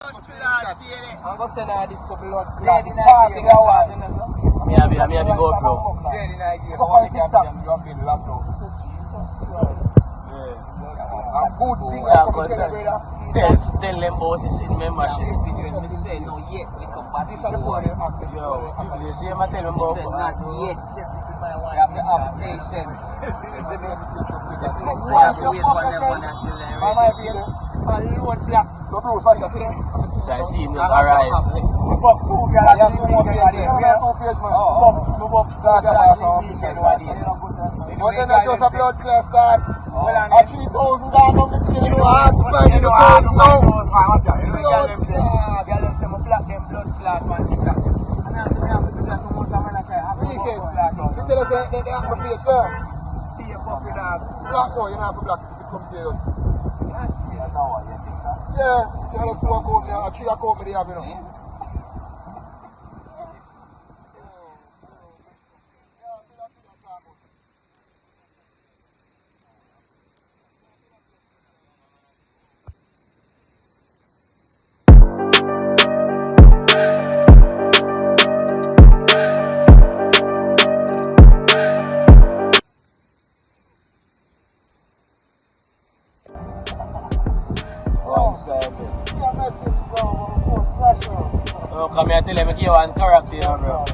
I'm going to send her this couple of I'm here to go, bro. Good thing Tell them about this in membership. Say no yet, we come back. This is the phone. Yo, you see him tell them about not yet. You have to have patience. So you have to wait for them until they're ready. So Bruce, watch us there. so the team just arrived. But then not just a blood class start. At 3,000 down on the chain, you know, hard to find in the coast now. You tell us that they have to pay there. Black boy, you don't have to black if you come to us. Yeah, tell us 2 o'clock there, 3 o'clock they have, you know. Oh, come here, tell them I give you one character, you know, bro.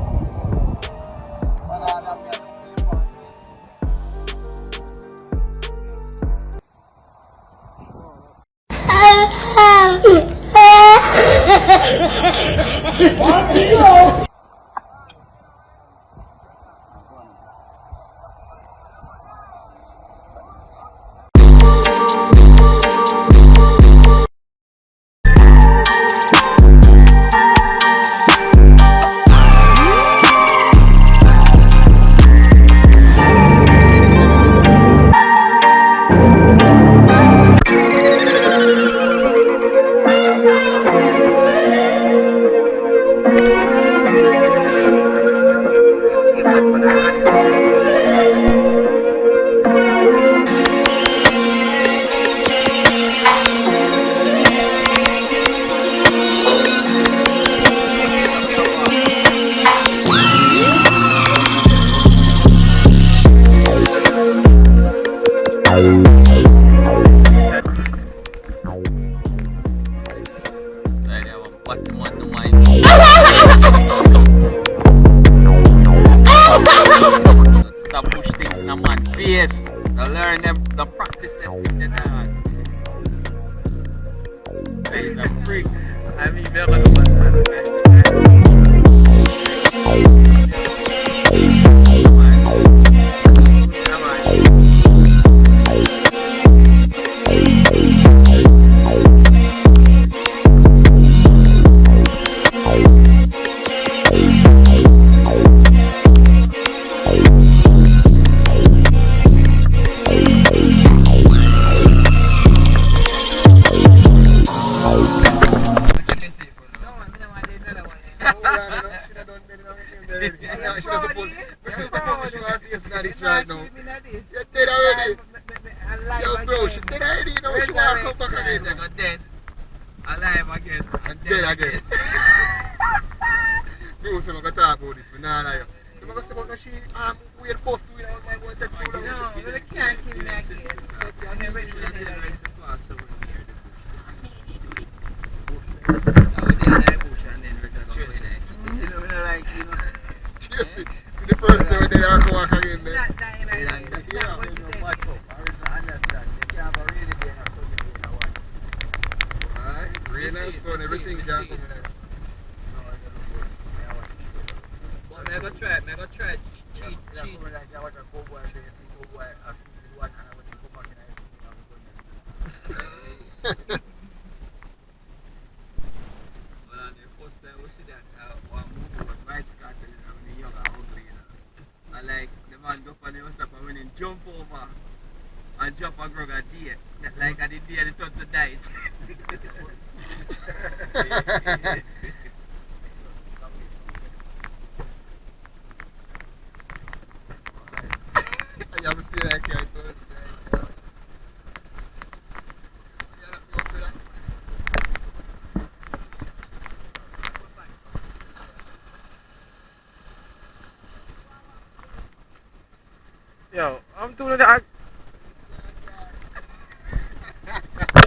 Yo, I'm doing that.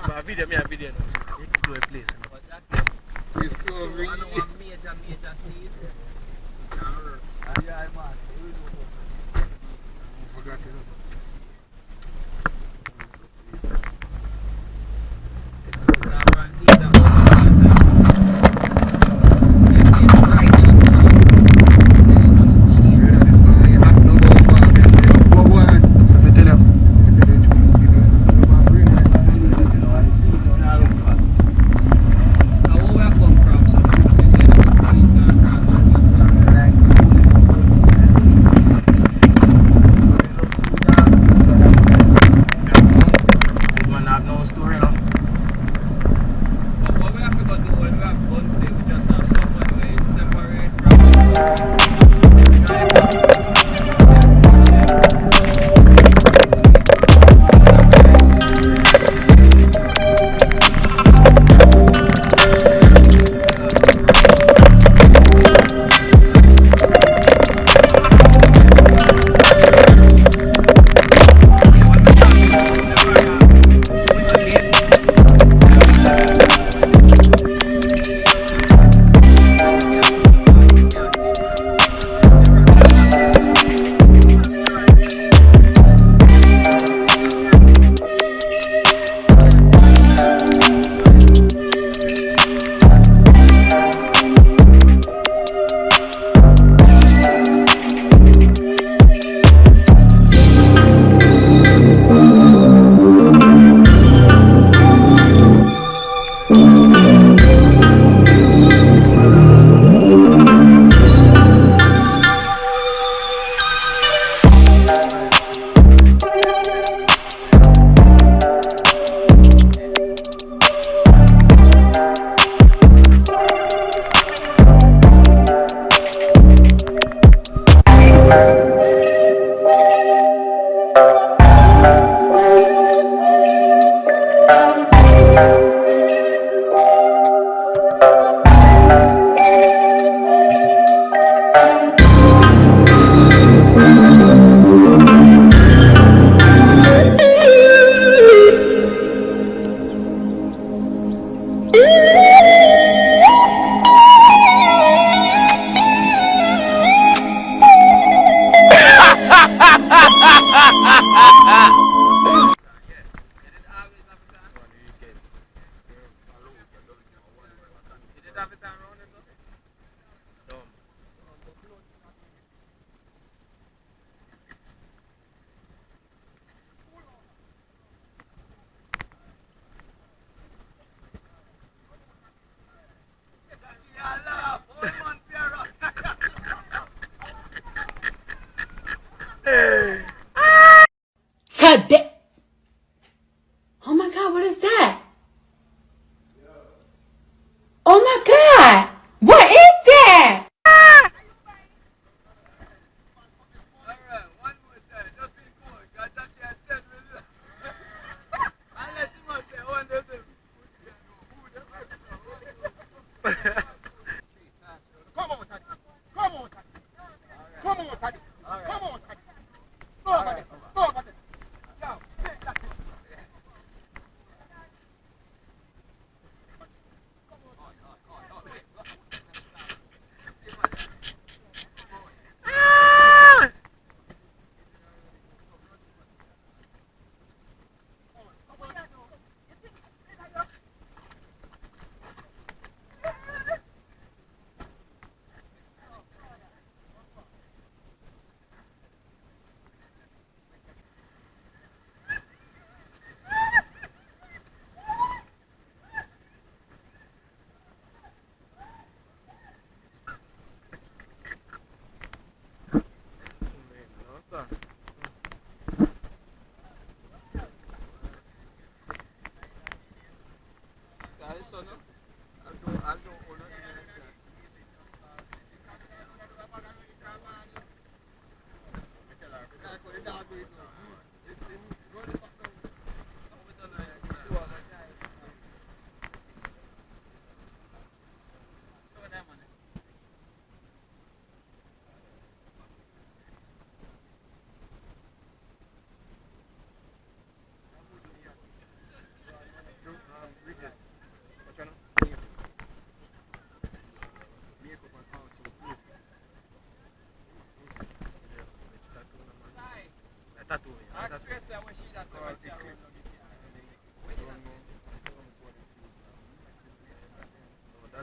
My video, me a video now. Explore the place. Discovery. I don't want major seed. Yeah, man. Forgot it. Oh my God, what is that? Oh my God, what is that?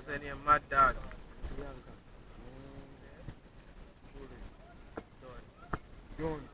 say name Mad Dog. Done.